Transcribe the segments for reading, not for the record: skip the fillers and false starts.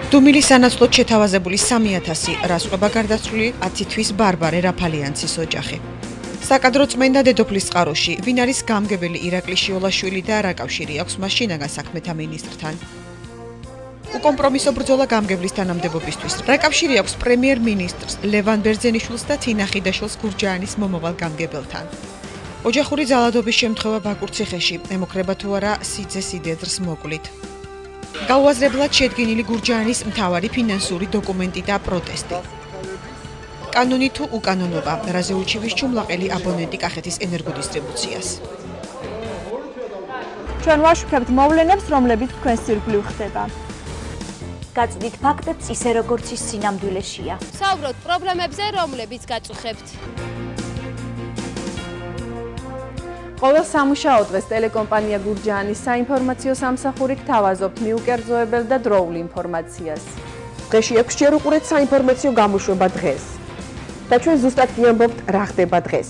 დუმილის სანაცვლოდ შეთავაზებული 3000 რასყვება გარდაცვლილი 10 თვის ბარბარე რაფალიანცის ოჯახი. საკადრო წმენდა დედოფლის წყაროში, ვინ არის გამგებელი ირაკლი შიოლაშვილი და რა კავშირი აქვს მას შინაგან საქმეთა მინისტრთან. უკომპრომისო ბრძოლა გამგებლის თანამდებობისთვის. რა კავშირი აქვს პრემიერ-მინისტრს ლევან ბერძენიშვილს და თინა ხიდაშვილს გურჯაანის მომავალ გამგებელთან. ოჯახური ძალადობის შემთხვევა ბაკურ ციხეში, ემუქრება თუ არა სიძე სიდედრს მოკლით. გაუაზრებლად შედგენილი გურჯაანის მთავარი ფინანსური დოკუმენტი და პროტესტი. კანონი თუ უკანონობა, რაზე უჩივის ჩუმლაყელი აბონენტი კახეთის ენერგოდისტრიბუციას. ჩვენ ვაშუქებთ მოვლენებს, რომლებიც თქვენს ირგვლივ ხდება. გაწვდით ფაქტებს ისე როგორც ის სინამდვილეშია. საუბრობთ პრობლემებზე, რომლებიც გაწუხებთ. ყოველ სამუშაო დღეს ტელეკომპანია გურჯაანის საინფორმაციო სამსახური გთავაზობთ მიუკერძოებელ და დროულ ინფორმაციას. დღეში 6 ჯერ უყურეთ საინფორმაციო გამოშვება დღეს. და ჩვენ ზუსტად გიამბობთ რა ხდება დღეს.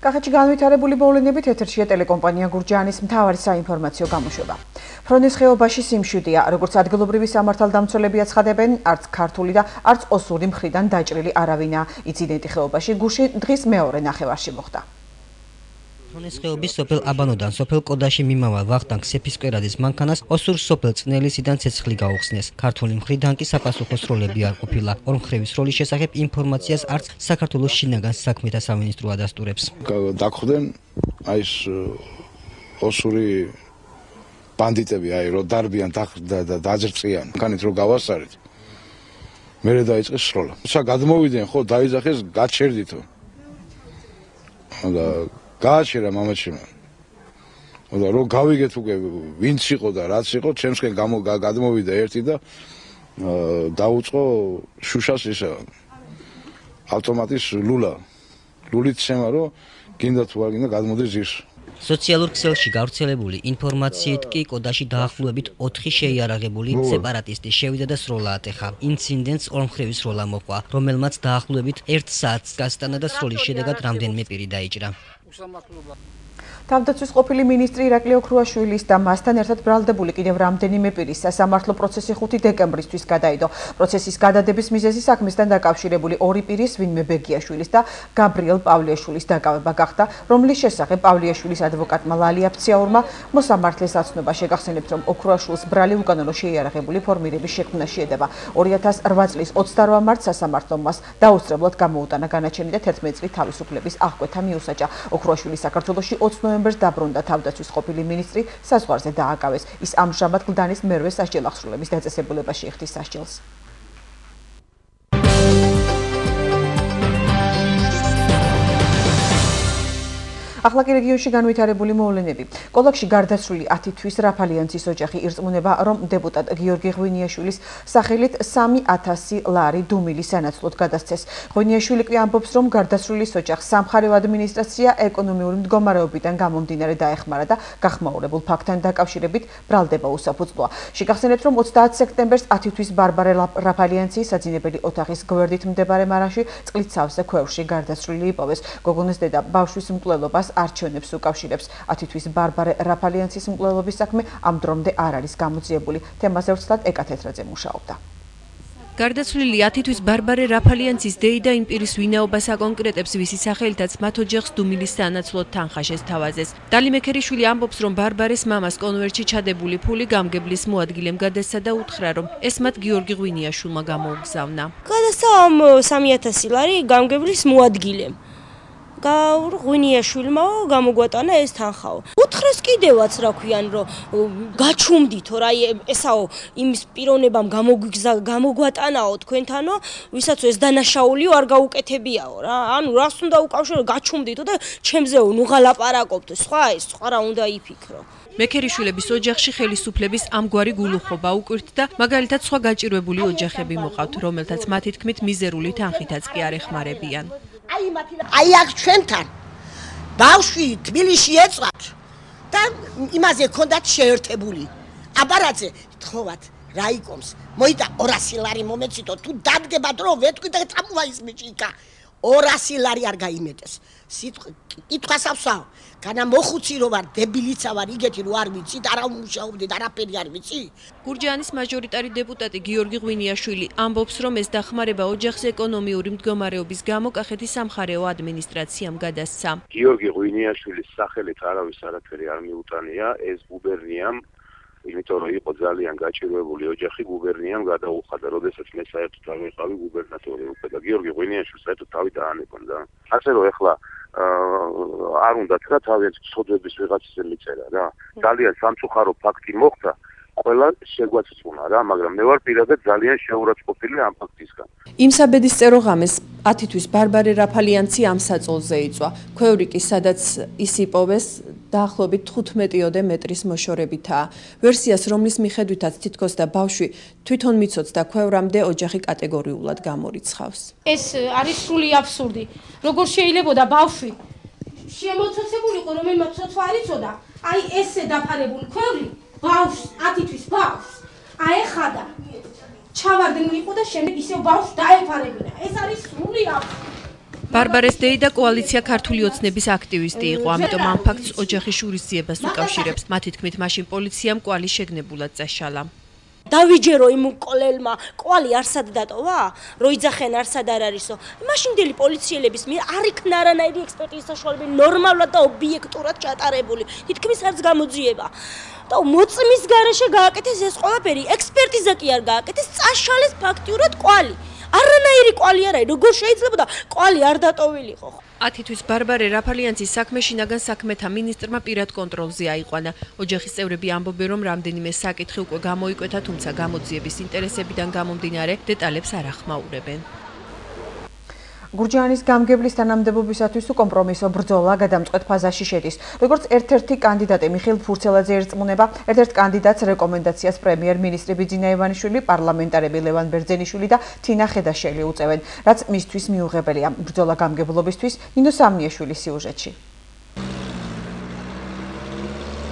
კახეთში განვითარებული მოვლენებით ეთერშია ტელეკომპანია გურჯაანის მთავარი საინფორმაციო გამოშვება. ფრონეს ხეობაში სიმშვიდეა, როგორც ადგილობრივი სამართალდამცველები აცხადებენ, არც ქართული და არც ოსური მხრიდან დაჭრილი არავინაა. ინციდენტი ხეობაში გუშინ დღის მეორე ნახევარში მოხდა. ფრონეს ხეობის სოფელ აბანოდან სოფელ კოდაში მიმავალ ვახტანგ სეფისკვერაძის მანქანას ოსურ სოფელ წნელისიდან ცეცხლი გაუხსნეს. ქართული მხრიდან კი საპასუხო სროლები არ ყოფილა. ორმხრივის როლის შესახებ ინფორმაციას არც საქართველოს შინაგან საქმეთა სამინისტრო ადასტურებს. დაგხვდნენ აი ეს ოსური ბანდიტები, აი რო დარბიან და დაძრწიან. მანქანით რო გავასარეთ. მერე დაიწყეს სროლა. ცა გადმოვიდნენ, ხო, დაიძახეს, გაჩერდითო. და გააჩერა მამაჩემ. და რო გავიგეთ უკვე ვინც იყო და რაც იყო, ჩემსკენ გადმოვიდა ერთი და დაუწყო შუშას ისა ავტომატის ლულით შემა რომ გინდა თუ არ გინდა გადმოდი ზირს. სოციალურ ქსელში გავრცელებული ინფორმაციით კი კოდაში დაახლოებით 4 შეიარაღებული სეპარატისტი შევიდა და სროლა ატეხა. ინციდენტს ორმხრივის სროლა მოყვა, რომელმაც დაახლოებით 1 საათს გასტანა და სროლის შედეგად რამდენიმე პირი დაიჭრა. თავდაცვის ყოფილი მინისტრი ირაკლი ოქრუაშვილის და მასთან ერთად ბრალდებული კიდევ რამდენიმე პირის სასამართლო პროცესი 5 დეკემბრისთვის გადაიდო. პროცესის გადადების მიზეზი საქმესთან დაკავშირებული 2 პირის, ვინმე ბეგიაშვილის და გაბრიელ პავლიაშვილის დაკავება გახდა, რომლის შესახებ პავლიაშვილის ადვოკატმა ლალი აფციაურმა მოსამართლეს აცნობა. შეგახსენებთ, რომ ოქრუაშვილს ბრალი უკანონო შეიარაღებული ფორმირების შექმნა შეედება. 2008 წლის 28 მარტს სასამართლომ მას დაუსწრებლად გამოუტანა განაჩენი და 11 წლით თავისუფლების აღკვეთა მიუსაჯა. ოქრუაშვილი საქართველოში 20 ნოემბერს დაბრუნდა თავდაცვის ყოფილი მინისტრი საზღვარზე დააკავეს. ის ამჟამად გლდანის მერვე სასჯელ აღსრულების დაწესებულებაში იხდის სასჯელს. ახლა კი რეგიონში განვითარებული მოვლენები. კოლაქში გარდაცვლილი 10 თვის რაფალიანცის ოჯახი ირწმუნება, რომ დეპუტატ გიორგი ღვინიაშვილის სახელით 3000 ლარი დუმილის სანაცვლოდ გადასცეს. ღვინიაშვილი კი ამბობს, რომ გარდაცვლილის ოჯახს სამხარეო ადმინისტრაცია ეკონომიური მდგომარეობიდან გამომდინარე დაეხმარა და გახმაურებულ ფაქტთან დაკავშირებით ბრალდება უსაფუძვლოა. შეგახსენებთ, რომ 30 სექტემბერს 10 თვის ბარბარე რაფალიანცი საძინებელი ოთახის გვერდით მდებარე მარანში წყლით სავსე ქვევრში გარდაცვლილი იპოვეს. გოგონას დედა ბავშვის მკვლელობას არჩევნებს უკავშირებს. 10 თვის ბარბარე რაფალიანცის მკვლელობის საქმე ამ დრომდე არ არის გამოძიებული. თემაზე ვრცლად ეკათეთრაძე მუშაობდა. გარდაცვლილი 10 თვის ბარბარე რაფალიანცის დეიდა იმ პირის ვინაობას აკონკრეტებს, ვისი სახელითაც მათ ოჯახს დუმილის სანაცვლოდ თანხა შესთავაზეს. დალი მექერიშვილი ამბობს, რომ ბარბარეს მამას კონვერტში ჩადებული ფული გამგებლის მოადგილემ გადასცა და უთხრა, რომ ეს მათ გიორგი ღვინიაშვილმა გამოუგზავნა. გადასცა ამ 3000 ლარი გამგებლის მოადგილემ. ღვინიაშვილმა გამოგვატანა ეს თანხაო. უთხრეს კიდევაც რა ქვიან, რომ გაჩუმდითო რა ესაო იმის პიროვნებამ გამოგვატანაო თქვენთანო, ვისაც ეს დანაშაულიო არ გაუკეთებიაო რა. ანუ რას უნდა უკავშირო გაჩუმდითო და ჩემზეო ნუ ღალაპარაკობთ. სხვა რა უნდა იფიქრო. მექერიშვილების ოჯახში ხელისუფლების ამგვარი გულუხობა უკვირთ და მაგალითად სხვა გაჭირვებული ოჯახები მოყავთ, რომელთაც მათი თქმით მიზერული თანხითაც კი არ ეხმარებიან. აი აქ ჩვენთან ბავშვი თბილისში ეწვათ და იმაზე ჰქონდათ შეერთებული. აბარაძე თხოვათ რაიკომს მოიდა 200 ლარი მომეციტო თუ დადგებათ რომ ვეთქვი და წამოვა ის მიჭიკა 200 ლარი არ გაიმეტეს. კითხვას ავსვავ, განა მოხუცი რო ვარ, დებილიცა ვარ, იგეთი რო არ ვიცით, არა უმუშაობდი და არაფერი არ ვიცი. გურჯაანის მაჟორიტარი დეპუტატი გიორგი ღვინიაშვილი ამბობს, რომ ეს დახმარება ოჯახის ეკონომიური მდგომარეობის გამო კახეთის სამხარეო ადმინისტრაციამ გადასცა. გიორგი ღვინიაშვილის სახელით არავის არაფერი არ მიუტანია, ეს გუბერნიამ იმიტომ რომ იყო ძალიან გაჭირვებული ოჯახი გუბერნიამ გადაუხადა, როდესაც მე საერთოდ არ ვიყავი გუბერნატორი უკვე და გიორგი ღვინიაშვილს საერთოდ თავი დაანებონდა. ასე რომ ეხლა არ უნდა თქვა თავიანთ ცოდვების ვიღაცაზე მიწერა რა. ძალიან სამწუხარო ფაქტი მოხდა, ყველა შეგვაწწუნა რა, მაგრამ მე ვარ პირადად ძალიან შეურაცხყოფილი ამ ფაქტისგან. იმსაბედისწერო ღამეს 10 თვის ბარბარე რაფალიანცი ამ საწოლზე იწვა. ქვევრი კი სადაც ის იპოვეს დაახლოებით 15-ოდე მეტრის მოშორებითაა. ვერსიას, რომლის მიხედვითაც თითქოს და ბავშვი თვითონ მიცოც და ქვევრამდე ოჯახი კატეგორიულად გამორიცხავს. ეს არის სრული აბსურდი. როგორ შეიძლებოდა ბავშვი შემოცოცებულიყო, რომელმაც ცოცვა არ იცოდა, აი ესე დაფარებული ქვევრი ბავშვს 10 თვის ბავშვს აეხადა. ჩავარდნილი იყო და შემდეგ ისევ ბავშვს დაეფარებინა. ეს არის სრული აბსურდი. ბარბარეს დეიდა კოალიცია ქართული ოცნების აქტივისტი იყო, ამიტომ ამ ფაქტს ოჯახის შურისძიებას უკავშირებს. მათი თქმით, მაშინ პოლიციამ კვალი შეგნებულად წაშალა. დავიჯერო იმ კოლელმა, კვალი არსად დატოვა, რო იძახენ არსად არ არისო. მაშინდელი პოლიციელების მიერ არ იქნა არანაირი ექსპერტიზის საშუალება, ნორმალურად და ობიექტურად ჩატარებული. თითქმის არც გამოძიება. და მოწმის გარეშე გააკეთეს ეს ყველაფერი, ექსპერტიზა კი არ გააკეთეს, წაშალეს ფაქტიურად კვალი. არანაირი კვალი არ არის, როგორ შეიძლება და კვალი არ დატოვილიყო. 10 თვის ბარბარე რაფალიანცის საქმე შინაგან საქმეთა მინისტრმა პირად კონტროლზე აიყვანა. ოჯახის წევრები ამბობენ, რომ რამდენიმე საკითხი უკვე გამოიკვეთა, თუმცა გამოძიების ინტერესებიდან გამომდინარე დეტალებს არ ახმაურებენ. გურჯაანის გამგებლის თანამდებობისათვის უკომპრომისო ბრძოლა გადამწყვეტ ფაზაში შედის. როგორც ერთ-ერთი კანდიდატი მიხეილ ფურცელაძე ერწმუნება, ერთ-ერთ კანდიდატს რეკომენდაციას პრემიერ-მინისტრი ბიძინა ივანიშვილი, პარლამენტარები ლევან ბერძენიშვილი და თინა ხედაშელი უწევენ, რაც მისთვის მიუღებელია. ბრძოლა გამგებლობისთვის ნინო სამნიაშვილის სიუჟეტში.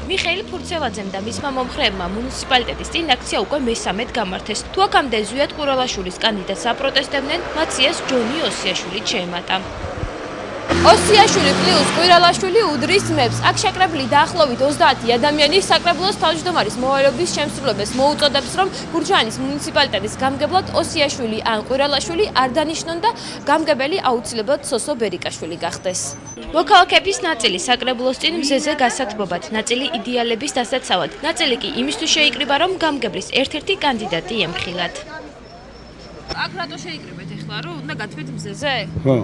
მიხეილ ფურცელაძემ და მისმა მომხრეებმა მუნიციპალიტეტის წინ აქცია უკვე მესამედ გამართეს. თუ აქამდე ზვიად ყურალაშვილის კანდიდატს აპროტესტებდნენ, მაციას ჯონი ოსიაშვილი შეემატა. ოსიაშვილი პლუს ყურალაშვილი უდრის ძმებს. აქ შეკრებილი დაახლოებით 30 ადამიანი საკრებულოს თავმჯდომარის მოვალეობის შემსრულებელს მოუწოდებს, რომ გურჯაანის მუნიციპალიტეტის გამგებლად ოსიაშვილი ან ყურალაშვილი არ დანიშნონ და გამგებელი აუცილებლად სოსო ბერიკაშვილი გახდეს. მოქალაქეების ნაწილი საკრებულოს წინ მზეზე გასათბობად, ნაწილი იდეალების დასაცავად, ნაწილი კი იმისთვის შეიკრიბა, რომ გამგებლის ერთ-ერთი კანდიდატი ემხილათ. აქ რატო შეიკრიბეთ ახლა, რომ უნდა გათვით მზეზე? ხო.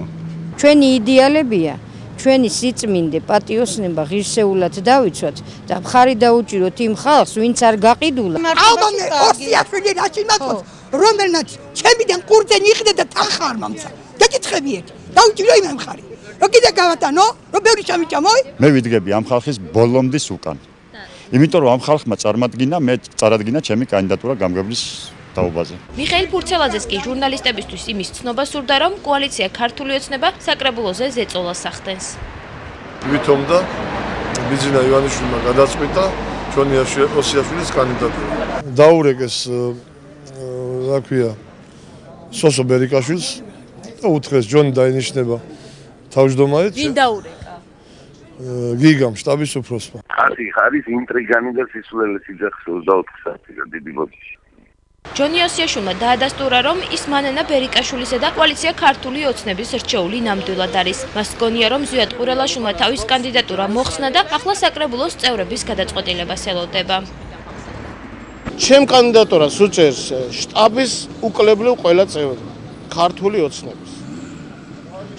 ჩვენი იდეალებია, ჩვენი სიწმინდე, პატიოსნება ღირსეულად დავიცვათ და მხარი დაუჭიროთ იმ ხალხს, ვინც არ გაყიდულა. ალბომე ოსიაშვილი რაში მაწვავს, რომელნაც ჩემიდან ყურძე ნიხდე და თანხა არ მომცა. გეკითხებიეთ, დაუჭირო იმ მხარი. რო კიდე გავატანო, რო ბევრი ჩამიჭამოი? მე ვიდგები ამ ხალხის ბოლომდის უკან. იმიტომ რომ ამ ხალხმა წარმადგინა, მე წარადგინა ჩემი კანდიდატურა გამგებლის დაობაზე. მიხეილ ფურცელაძეს კი ჟურნალისტებისთვის იმის ცნობა სურდა, რომ კოალიცია ქართული ოცნება საკრებულოზე ზეწოლას ახდენს. ვითომ და ბიძინა ივანიშვილმა გადაწყვიტა ჯონი ოსიაშვილის კანდიდატურა. დაურეკეს, რა ქვია, სოსო ბერიკაშვილს და უთხრეს ჯონი დაინიშნება თავმჯდომარედ. ვინ დაურეკა? გიგამ შტაბის უფროსმა. არის ინტრიგანი და სისულელე სიძახის 24 საათი დიდი ბოდიში. ჯონი ოსიაშვილმა დაადასტურა, რომ ის მანენა ბერიკაშვილისა და კოალიცია ქართული ოცნების რჩეული ნამდვილად არის. მას გონია, რომ ზვიად ყურალაშვილმა თავის კანდიდატურა მოხსნა და ახლა საკრებულოს წევრების გადაწყვეტილებას ელოდება. ჩემ კანდიდატურას უწევს შტაბის უკლებლივ ყველა წევრი ქართული ოცნების.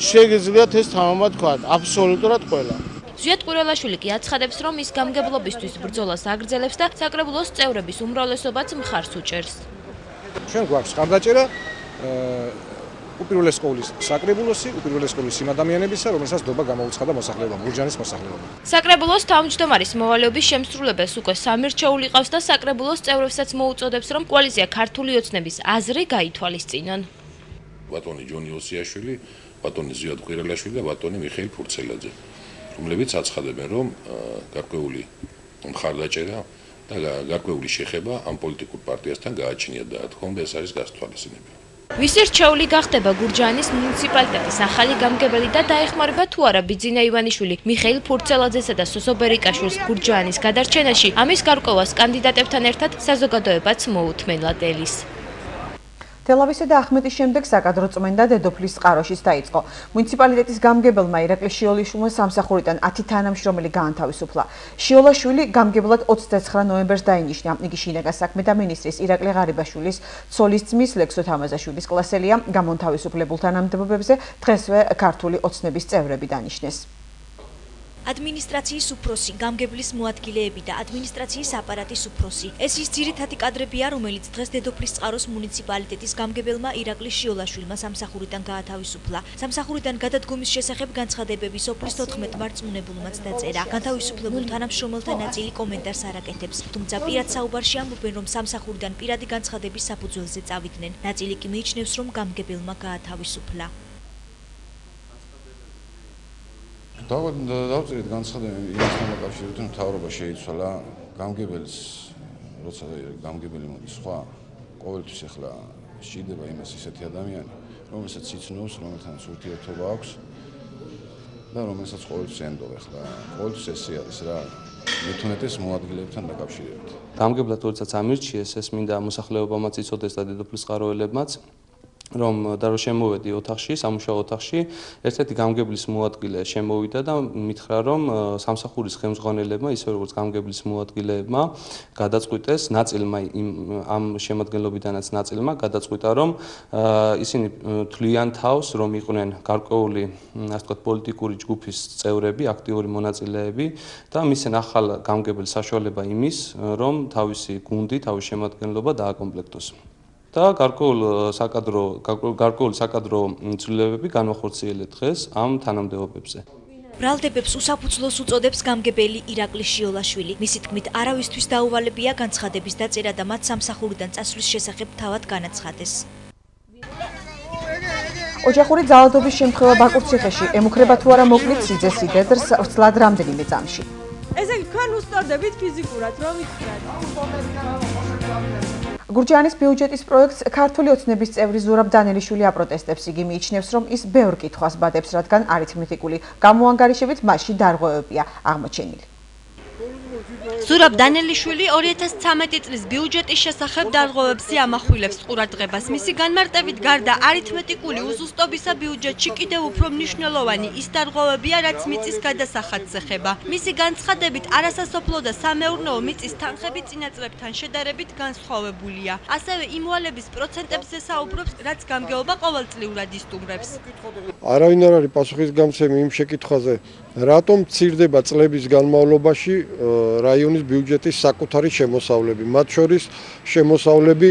შეგიძლიათ ეს თამამად თქვა, აბსოლუტურად ყველა. ზვიად ყურალაშვილი კი აცხადებს, რომ ის გამგებლობისთვის ბრძოლას აგრძელებს და საკრებულოს წევრების უმრავლესობაც მხარს უჭერს. ჩვენ გვაქვს ხარდაჭერა უპირველეს ყოვლის საკრებულოსი, უპირველეს ყოვლის იმ ადამიანებისა, რომელსაც დობა გამოუცხადა მოსახლეობამ, გურჯაანის მოსახლეობამ. საკრებულოს თავმჯდომარის მოვალეობის შემსრულებელს უკვე სამირჩეული ყავს და საკრებულოს წევრებსაც მოუწოდებს, რომ კოალიცია ქართული ოცნების აზრი გაითვალისწინონ. ბატონი ჯონი ოსიაშვილი, ბატონი ზიად ყვირელაშვილი და ბატონი მიხეილ ფურცელაძე, რომლებიც აცხადებენ, რომ გარკვეული მხარდაჭერა და გარკვეული შეხება ამ პოლიტიკურ პარტიასთან გააჩნიათ და თქო უნდა ეს არის გასათვალისწინებელი. ვისი რჩეული გახდება გურჯაანის მუნიციპალიტეტის ახალი გამგებელი და დაეხმარება თუ არა ბიძინა ივანიშვილი, მიხეილ ფურცელაძესა და სოსო ბერიკაშვილს გურჯაანის გადარჩენაში, ამის გარკვევას კანდიდატებთან ერთად საზოგადოებაც მოუთმენლად ელის. თელავისა და ახმეტის შემდეგ საკადრო წმენდა დედოფლის წყაროშიც დაიწყო. მუნიციპალიტეტის გამგებელმა ირაკლი შიოლაშვილმა სამსახურიდან 10 თანამშრომელი გაანთავისუფლა. შიოლაშვილი გამგებლად 29 ნოემბერს დაინიშნა. იგი შინაგან საქმეთა მინისტრის ირაკლი ღარიბაშვილის ცოლის ძმის ლექსო თამაზაშვილის კლასელია. გამონთავისუფლებულ თანამდებობებზე დღესვე ქართული ოცნების წევრები დანიშნეს. ადმინისტრაციის უფროსი, გამგებლის მოადგილეები და ადმინისტრაციის აპარატის უფროსი. ეს ის ძირითადი კადრებია, რომელიც დღეს დედოფლის წყაროს მუნიციპალიტეტის გამგებელმა ირაკლი შიოლაშვილმა სამსახურიდან გაათავისუფლა. სამსახურიდან გადადგომის შესახებ განცხადებები სოფლის 14 მარწმუნებულმაც დაწერა. განთავისუფლებულ თანამშრომელთა ნაწილი კომენტარს არ აკეთებს, თუმცა პირად საუბარში ამბობენ, რომ სამსახურიდან პირადი განცხადების საფუძველზე წავიდნენ. ნაწილი კი მიიჩნევს, რომ გამგებელმა გაათავისუფლა. დავწერეთ განცხადები იმასთან დაკავშირებით, რომ მთავრობა შეიცვალა გამგებელს, როცა გამგებელი მოდის სხვა, ყოველთვის ახლა სჭირდება იმას ისეთი ადამიანი, რომელსაც იცნობს, რომელთანაც ურთიერთობა აქვს და რომელსაც ყოველთვის ემდობა. ახლა ყოველთვის ესე არის რა, მithunetes მოადგილებთან დაკავშირებით. გამგებლად როდესაც ამირჩიეს, ეს მინდა მოსახლეობამაც იცოდეს და დედოფლის წყაროელებმაც, რომ შემოვედი ოთახში, სამუშაო ოთახში, ერთ-ერთი გამგებლის მოადგილე შემოვიდა და მითხრა, რომ სამსახურის ხელმძღვანელებმა, ისე როგორც გამგებლის მოადგილეებმა, გადაწყვიტეს ნაწილმა ამ შემადგენლობიდანაც ნაწილმა გადაწყვიტა, რომ ისინი თვლიან თავს, რომ იყვნენ გარკვეული, ასე ვთქვათ, პოლიტიკური ჯგუფის წევრები, აქტიური მონაწილეები და მისცენ ახალ გამგებელს საშუალება იმის, რომ თავისი გუნდი, თავისი შემადგენლობა დააკომპლექტოს. და გარკვეული საკადრო ცვლილებები განვახორციელეთ დღეს ამ თანამდებობებზე. ბრალდებებს უსაფუძვლოს უწოდებს გამგებელი ირაკლი შიოლაშვილი. მისი თქმით, არავისთვის დაუვალებია განცხადების დაწერა და მათ სამსახურიდან წასვლის შესახებ თავად განაცხადეს. ოჯახური ძალადობის შემთხვევა ბაკურციხეში ემუქრება თუ არა მოკლით სიძეს სიდედრს ვრცლად რამდენიმე წამში. ესე იგი, თქვენ უსწორდებით ფიზიკურად, რომ ითხრათ. გურჯაანის ბიუჯეტის პროექტს ქართული ოცნების წევრი ზურაბ დანელიშვილი აპროტესტებს. იგი მიიჩნევს, რომ ის ბევრ კითხვას ბადებს, რადგან არითმეტიკული გამოანგარიშებით მასში დარღვევებია აღმოჩენილი. ზურაბ დანელიშვილი 2013 წლის ბიუჯეტის შესახებ დარღვევებს ამახვილებს ყურადღებას. მისი განმარტებით, გარდა არითმეტიკული უზუსტობისა ბიუჯეტში კიდევ უფრო მნიშვნელოვანი ის დარღვევებია, რაც მიწის გადასახადს ეხება. მისი განცხადებით, არასასოფლო და სამეურნეო მიწის თანხები წინა წლებთან შედარებით განსხვავებულია. ასევე იმვალების პროცენტებზე საუბრობს, რაც გამგეობა ყოველწლიურად ისტუმრებს. არავინ არ არის პასუხისგამცემი იმ შეკითხვაზე, რატომ მცირდება წლების განმავლობაში რაიონის ბიუჯეტის საკუთარი შემოსავლები, მათ შორის შემოსავლები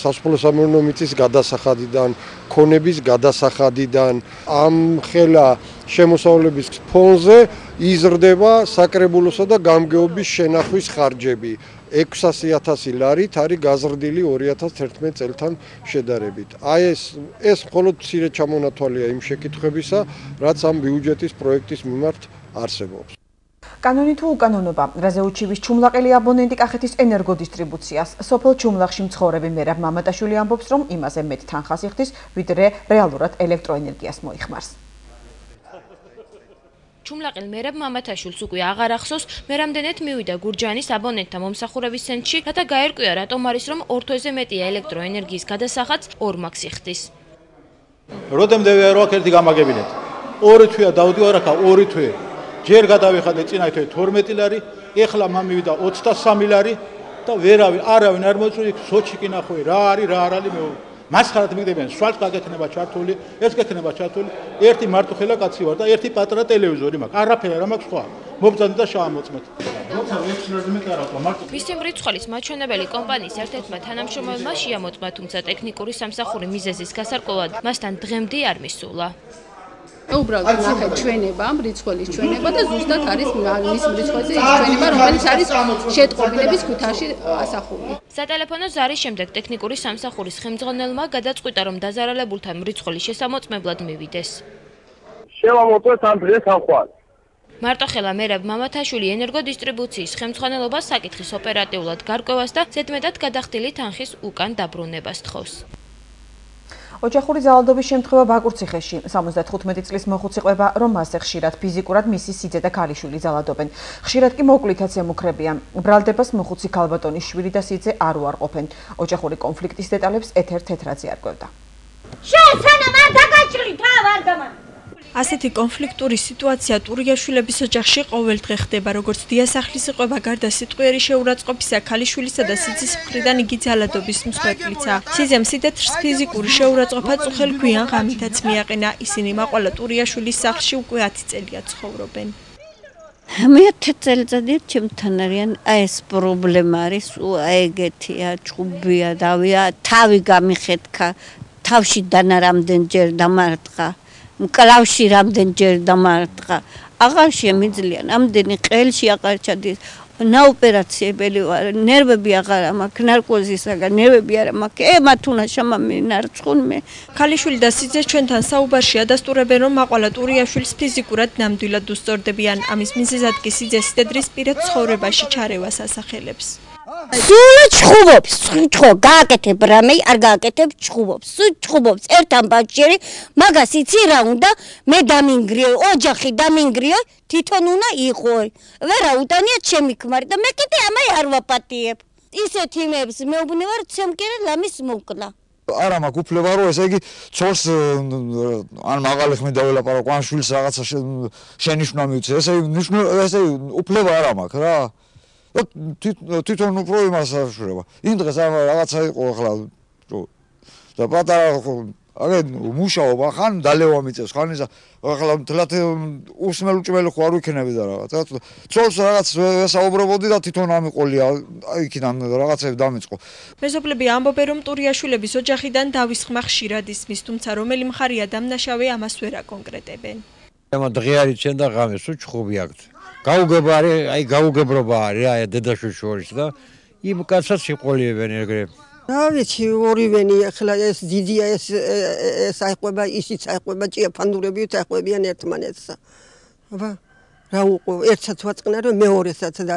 სასოფლო-სამეურნეო მიწის გადასახადიდან, ქონების გადასახადიდან, ამ ხელა შემოსავლების ფონზე იზრდება საკრებულოსა და გამგეობის შენახვის ხარჯები. 600.000 ლარით არის გაზრდილი 2011 წელთან შედარებით. აი ეს მხოლოდ მცირე ჩამონათვალია იმ შეკითხვებისა, რაც ამ ბიუჯეტის პროექტის მიმართ არსებობს. კანონი თუ უკანონობა, რაზეუჩივის ჩუმლაყელი აბონენტი კახეთის ენერგოდისტრიბუციას. სოფელ ჩუმლახში მცხოვრები მერაბ მამატაშვილი ამბობს, რომ იმაზე მეტ თანხას იხდის, ვიდრე რეალურად ელექტროენერგიას მოიხმარს. ჩუმლაყელ მერაბ მამათაშვილს უკვე აღარ ახსოვს, მე რამდენად მივიდა გურჯაანის აბონენტთა მომსახურების ცენტრში, რათა გაერკვია, რატომ არის რომ 2 თვეზე მეტია ელექტროენერგიის გადასახადს 2 მაქვს იხდის. როდემდე ვერ ვაქ ერთი გამაგებინეთ. 2 თვეა დავდივარ აქა 2 თვე. ჯერ გადავიხადე წინა თვე 12 ლარი, ეხლა მამივიდა 23 ლარი და არავინ არ მოწვი, სოჩი კი ნახვე, რა არის, რა არ არის, მასხარად მიგდებიან, სვალს გაგექნება ჩართული, ეს გექნება ჩართული, ერთი მარტოხელა კაცი ვარ და ერთი პატრა ტელევიზორი მაქვს. არაფერი არ მაქვს სხვა. მობძანდი და შავამოწმეთ. როცა ვექცლერზე მეტარაკვა მარტო. მისი მრიცხველის მაჩვენებელი კომპანიის ერთ-ერთმა თანამშრომელმა შეამოწმა, თუმცა ტექნიკური სამსახური მიზეზის გასარკვევად მასთან დღემდე არ მისულა. უბრალოდ ნახეთ ჩვენება, მრიცხველის ჩვენება და ზუსტად არის მის მრიცხველზე ის ჩვენება, რომელიც არის შეტყობინების ქუთაში ასახული. სატელეფონო ზარის შემდეგ ტექნიკური სამსახურის ხელმძღვანელმა გადაწყვიტა, რომ დაზარალებულთან მრიცხველის შესამოწმებლად მივიდეს. შევამოწმეთ ამ დღეს ახვალ. მარტოხელა მერაბ მამათაშვილი ენერგოდისტრიბუციის ხელმძღვანელობას საკითხის ოპერატიულად გარკვევას და ზედმეტად გადახდილი თანხის უკან დაბრუნებას თხოვს. ოჯახური ძალადობის შემთხვევა ბაკურციხეში 75 წლის მოხუცი ყვება, რომ მასზე ხშირად ფიზიკურად მისი სიძე და ქალიშვილი ძალადობენ. ხშირად კი მოკლითაც ემუქრებიან. ბრალდებას მოხუცი ქალბატონის შვილი და სიძე არ უარყოფენ. ოჯახური კონფლიქტის დეტალებს ეთერ თეთრაძე არკვევდა. შენსანამ არ დაგაჭრი თავ არ გამან. ასეთი კონფლიქტური სიტუაცია ტურიაშვილების ოჯახში ყოველდღე ხდება, როგორც დიასახლის იყვება გარდა სიტყვიერი შეურაცხყოფისა, ქალიშვილისა და სიძის მხრიდან იგი ძალადობის მსხვერპლიცაა. სიზემ სიდეთრს ფიზიკური შეურაცხყოფა წუხელ გვიან ღამითაც მიაყენა. ისინი მაყვალა ტურიაშვილის სახლში უკვე 10 წელია ცხოვრობენ. მე 10 წელიწადია ჩემთან არიან, ეს პრობლემა არის, ეგეთია, ჭუბია, დავია, თავი გამიხეთქა, თავში დანა რამდენჯერ დამარტყა. მკლავში რამდენჯერ დამარტყა. აღარ შემიძლია, ამდენი ყელში აღარ ჩადის. ნაოპერაციებელი ვარ, ნერვები აღარ მაქვს, ნარკოზისაგან ნერვები არ მაქვს. ემათუნა შამამინარცხუნმე. ქალიშვილი და სიძე ჩვენთან საუბარში ადასტურებენ, რომ მაყვალა ტურიაშვილს ფიზიკურად ნამდვილად უსწორდებიან. ამის მიზეზად კი სიძეს სიდედრის პირად ცხოვრებაში ჩარევას ასახელებს. სულ ჩხუბობს, გააკეთებ რამე, არ გააკეთებ ჩხუბობს. სულ ჩხუბობს ერთ ამბაჭერი, მაგას იცი რა უნდა, მე დამინგრიო, ოჯახი დამინგრიო, თვითონ უნდა იყო. ვერა უტანია ჩემი ქმარი და მე კიდე ამაი არ ვაპატიებ. ისეთ იმებს მეუბნევარ, ცემკერე ლამის მოკლა. არა მაქვს უფლება რომ ესე იგი ცოლს ან მაღალი ხმით დაველაპარაკო, ან შვილს რაღაცა შენიშვნა მივცე. ესე უფლება არა მაქვს რა. თვითონ უფრო იმას აღშურება. იმ დღეს რაღაცა იყო ახლა და პატარა აგე მუშაობა ხან დალევა მიწევს ხან ისა ახლა თლათ უსმელ-უჭმელი ხო არ ვიქნები და რაღაცა ცოლს რაღაც ვესაუბრობოდი და თვითონ ამიყოლია იქიდან რაღაცები დამიწყო. მეზობლები ამბობენ, რომ ტურიაშვილების ოჯახიდან დავისხმა ხშირად ისმის, თუმცა რომელი მხარეა დამნაშავე ამას ვერ აკონკრეტებენ. ემა დღე არის ჩვენ და ღამე სულ ჩხუბი აქვს. გაუგება არის, აი გაუგებრობა არის, აი დედაშვილ შორის და იმ კაცსაც სიყოლიებენ ეგრე. რა ვიცი, ორივენი ახლა ეს დიდია, ეს აიყვება, ისიც აიყვება, ჭიაფანდურებიც აიყვებიან ერთმანეთს. აბა, რა უყო, ერთსაც ვაწყნა, რომ მეორესაც და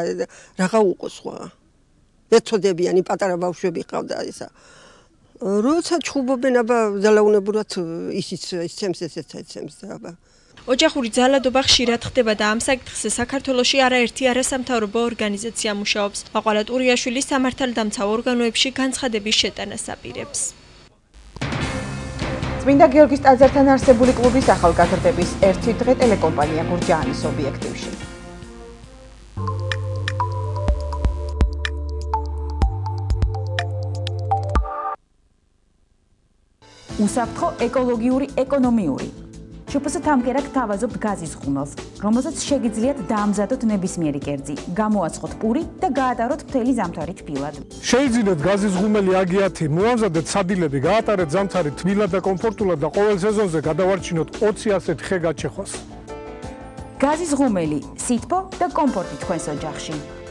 რაღა უყო სხვა. ეცოდებიანი პატარა ბავშვები ყავდა ისა. როცა ჩხუბობენ, აბა, ძალაუნებურად ისიც ცემს, ესეც ცემს, აბა. ოჯახური ძალადობა ხშირად ხდება და ამ საკითხზე საქართველოში არაერთი არასამთავრობო ორგანიზაცია მუშაობს. მაყვალა ტურიაშვილი სამართალდამცავ ორგანოებში განცხადების შეტანას აპირებს. წმინდა გიორგის ტაძართან არსებული კლუბის ახალგაზრდების ერთი დღე ტელეკომპანია გურჯაანის ობიექტივში. უსაფრთხო ეკოლოგიური ეკონომიური ჭპს თამქერაკ თავაზობთ გაზის ღუმელს, რომელსაც შეგიძლიათ დაამზადოთ ნებისმიერი კერძი, გამოაცხოთ პური და გაატაროთ მთელი ზამთარი თბილად. Შეიძინეთ გაზის ღუმელი აგიათი, მოამზადეთ სადილები, გაატარეთ ზამთარი თბილად და კომფორტულად და ყოველ სეზონზე გადავარჩინოთ 20 ასეთი ხე-გაჩეხვას. გაზის ღუმელი, სითბო და კომფორტი თქვენს ოჯახში.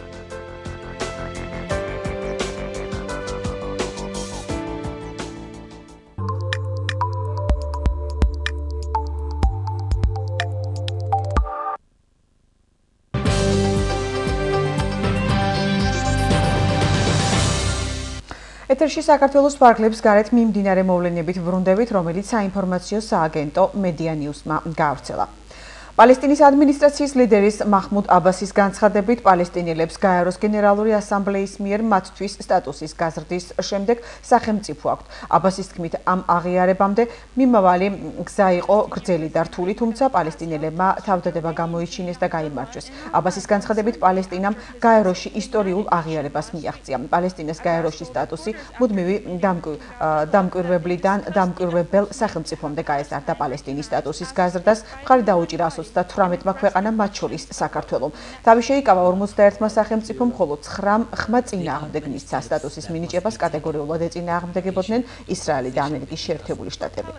ეთერში საქართველოს ფარგლებს გარეთ მიმდინარე მოვლენებით ვრუნდებით, რომელიც საინფორმაციო სააგენტო მედია ნიუსმა გაავრცელა. პალესტინის ადმინისტრაციის ლიდერის მაჰმუდ აბასის განცხადებით პალესტინელებს გაეროს გენერალური ასამბლეის მიერ მათთვის სტატუსის გაზრდის შემდეგ სახელმწიფო აქვთ. აბასის თქმით, ამ აღიარებამდე მიმავალი გზა იყო გრძელი და რთული, თუმცა პალესტინელებმა თავდადება გამოიჩინეს და გაიმარჯვეს. აბასის განცხადებით პალესტინამ გაეროში ისტორიულ აღიარებას მიაღწია. პალესტინას გაეროში სტატუსი მუდმივი დამკვირვებლიდან დამკვირვებელ სახელმწიფომდე გაეზარდა. პალესტინის სტატუსის გაზრდას მხარი დაუჭირა 18 ქვეყანამ, მათ შორის საქართველომ. თავი შეიკავა 51 სახელმწიფომ, ხოლო 9 ხმა წინააღმდეგ მისცა. სტატუსის მინიჭებას კატეგორიულად ეწინააღმდეგებოდნენ ისრაელი და ამერიკის შეერთებული შტატები.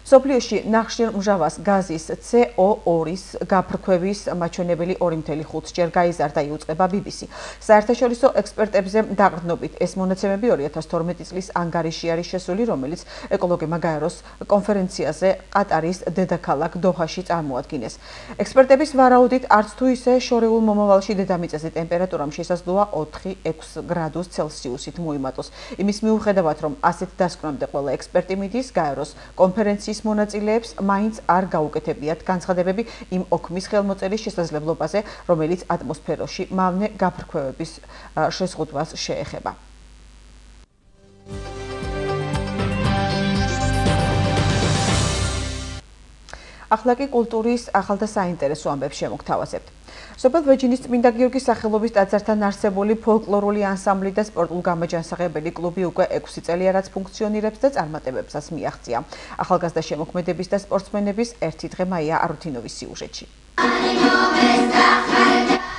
სოფლიოში ნახშირმჟავას გაზის CO2-ის გაფრქვევის მაჩვენებელი 2.5-ჯერ გაიზარდა, იუწყება BBC. საერთაშორისო ექსპერტებზე დაყრდნობით ეს მონაცემები 2012 წლის ანგარიში არის შესული, რომელიც ეკოლოგებმა გაეროს კონფერენციაზე ყატარის დედაქალაქ დოჰაში წარმოადგინეს. ექსპერტების ვარაუდით, არც თუ ისე შორეულ მომავალში დედამიწაზე ტემპერატურამ შესაძლოა 4-6 გრადუს ცელსიუსით მოიმატოს. იმის მიუხედავად, რომ ასეთ დასკვნამდე ყველა ექსპერტი მიდის, გაეროს კონფერენციის მონაწილეებს მაინც არ გაუკეთებიათ განცხადებები იმ ოქმის ხელმოწერის შესაძლებლობაზე, რომელიც ატმოსფეროში მავნე გაფრქვევების შეზღუდვას შეეხება. ახლა კი კულტურის ახალ და საინტერესო ამბებს შემოგთავაზებთ. სოფელ ვეჯინის წმინდა გიორგის სახელობის ტაძართან არსებული ფოლკლორული ანსამბლი და სპორტულ-გამაჯანსაღებელი კლუბი უკვე 6 წელია, რაც ფუნქციონირებს და წარმატებებსაც მიაღწია. ახალგაზრდა შემოქმედების და სპორტსმენების ერთი დღე მაია არუთინოვის სიუჟეტში.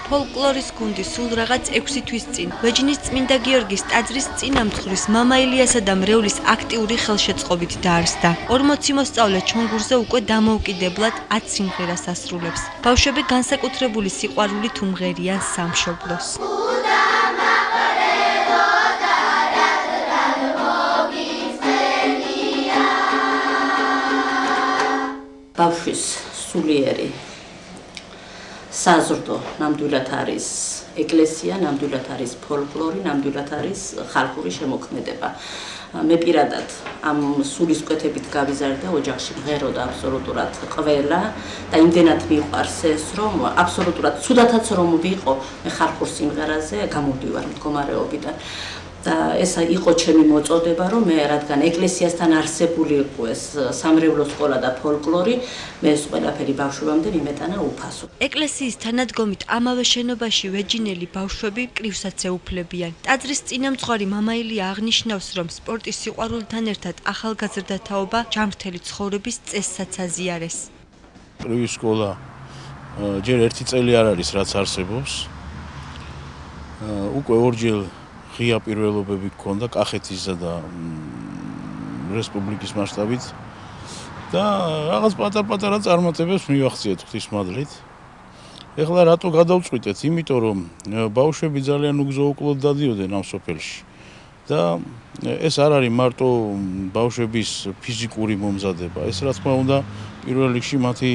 ფოლკლორის გუნდი სულ რაღაც 6 თვის წინ ვეჯინის წმინდა გიორგის ტაძრის წინამძღვრის მამა ილიასა და მრევლის აქტიური ხელშეწყობით დაარსდა. 40 მოსწავლე ჩონგურზე უკვე დამოუკიდებლად 10 სიმღერას ასრულებს. ბავშვები განსაკუთრებული სიყვარულით უმღერიან სამშობლოს. ბავშვის სულიერი საზრდო ნამდვილად არის ეკლესია, ნამდვილად არის ფოლკლორი, ნამდვილად არის ხალხური შემოქმედება. მე პირადად ამ სულისკვეთებით გავიზარდა ოჯახში, მღეროდა აბსოლუტურად ყველა და იმდენად მიყვარს ეს, რომ აბსოლუტურად ცუდათაც რომ ვიყო, მე ხალხურ სიმღერაზე გამოდივარ მდგომარეობიდან. და ეს იყო ჩემი მოწოდება, რომ მე რადგან ეკლესიასთან არსებული იყო ეს სამრევლო სკოლა და ფოლკლორი, მე ეს ყველაფერი ბავშვებამდე მიმეტანა უფასო. ეკლესიის თანადგომით ამავე შენობაში ვეჯინელი ბავშვები მკრივსაც ეუფლებიან. ტაძრის წინამძღვარი მამა ილია აღნიშნავს, რომ სპორტის სიყვარულთან ერთად ახალგაზრდა თაობა ჯანმრთელი ცხოვრების წესსაც აზიარეს. მკრივი სკოლა ჯერ 1 წელი არ არის, რაც არსებობს. უკვე ორჯერ ღია პირველობები გქონდა კახეთისა და რესპუბლიკის მასშტაბით და რაღაც პატარ-პატარა წარმატებებს მივახციეთ ღვთისმადლით. ეხლა რატო გადავწყვიტეთ? იმიტომ რომ ბავშვები ძალიან უგზო-უკლოდ დადიოდნენ ამ სოფელში. და ეს არ არის მარტო ბავშვების ფიზიკური მომზადება, ეს რა თქმა უნდა პირველ რიგში მათი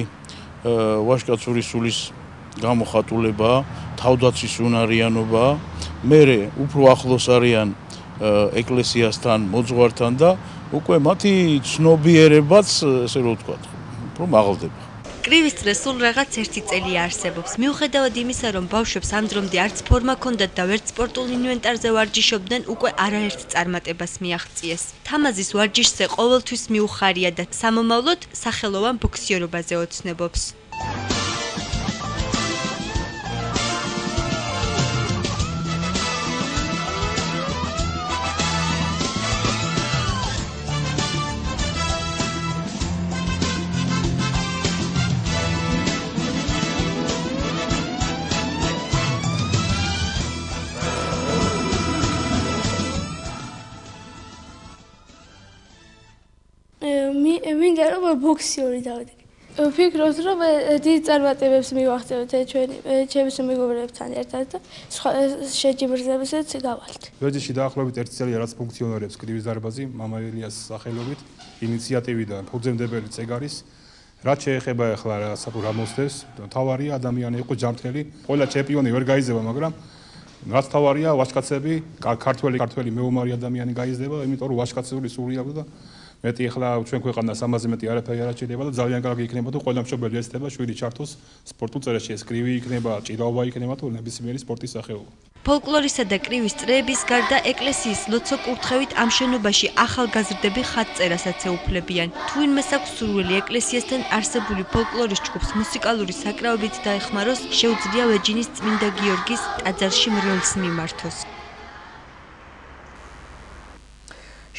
ვაჟკაცური სულის გამოხატულება, თავდაცვის უნარიანობა, მერე უფრო ახლოს არიან ეკლესიასთან, მოძღვართან და უკვე მათი ცნობიერებაც, ესე რომ ვთქვათ, უფრო მაღლდება. კრივის დღე სულ რაღაც 1 წელი არსებობს. მიუხედავად იმისა, რომ ბავშვებს ამ დრომდე არც ფორმა ჰქონდათ და ვერც სპორტულ ინვენტარზე ვარჯიშობდნენ, უკვე არაერთ წარმატებას მიაღწიეს. თამაზის ვარჯიშზე ყოველთვის მიუხარია და სამომავლოდ სახელოვან ბოქსიერობაზე ოცნებობს. მინდა რომ ბოქსიორი დავიდგე. ვფიქრობთ რომ დიდ წარმატებებს მივახცევთ ჩემს მეგობრებთან ერთად და შეჯიბრებებსაც გავალთ. ვეჯიში დაახლოებით 1 წელია რაც ფუნქციონირებს კრივის დარბაზი მამა ილიას სახელობით, ინიციატივიდან ფუძემდებელიც ეგ არის. რაც შეეხება ახლა რა მოსდევს, თავარია ადამიანი იყო ჯანმრთელი, ყველა ჩემპიონი ვერ გაიზრდება, მაგრამ რაც თავარია ვაჟკაცები, ქართველი მეომარი ადამიანი გაიზრდება, იმიტომ რომ ვაჟკაცური სული აქვს და მეტი ახლა ჩვენ ქვეყანას ამაზე მეტი არაფერი არ აჭირდება და ძალიან კარგი იქნება თუ ყველა მშობელი ეცდება შვილი ჩართოს სპორტულ წერაში, ეს კრივი იქნება, ჭირაობა იქნება თუ ნებისმიერი სპორტის სახეობა. ფოლკლორისა და კრივის წრეების გარდა ეკლესიის ლოცვა კურთხევით ამ შენობაში ახალგაზრდები ხატწერასაც ეუფლებიან. თუ ვინმეს აქვს სურვილი ეკლესიასთან არსებული ფოლკლორის ჯგუფს მუსიკალური საკრავებით დაეხმაროს, შეუძლია ვეჯინის წმინდა გიორგის ტაძარში მრევლს მიმართოს.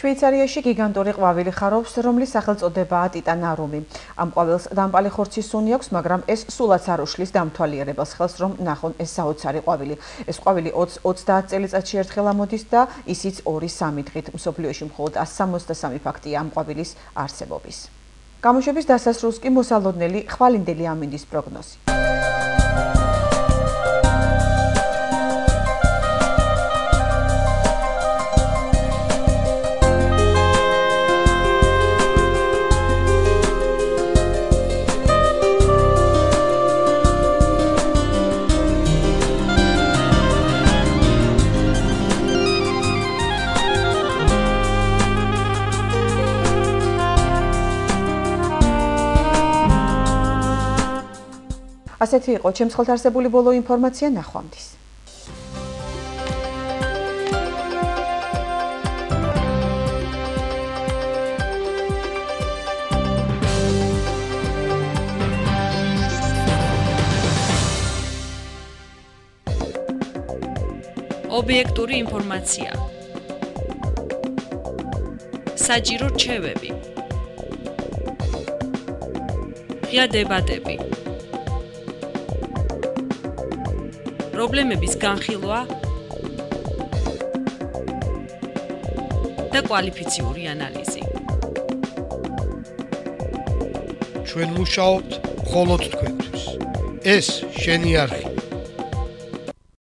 შვეიცარიაში გიგანტური ყვავილი ხარობს, რომლის სახელწოდებაა ტიტანარუმი. ამ ყვავილს დამპალი ხორცის სუნი აქვს, მაგრამ ეს სულაც არ უშლის დამთვალიერებას ხელს, რომ ნახონ ეს საოცარი ყვავილი. ეს ყვავილი 20-30 წელიწადში ერთხელ ამოდის და ისიც 2-3 დღით. მსოფლიოში მხოლოდ 163 ფაქტია ამ ყვავილის არსებობის. გამოშვების დასასრულს კი მოსალოდნელი ხვალინდელი ამინდის პროგნოზი. ასეთი იყო ჩემს ხელთ არსებული ბოლო ინფორმაცია ნახვამდის. ობიექტური ინფორმაცია. საჭირო რჩევები. ღია დებატები. პრობლემების განხილვა და კვალიფიციური ანალიზი. ჩვენ მუშაობთ მხოლოდ თქვენთვის. ეს შენი არხი.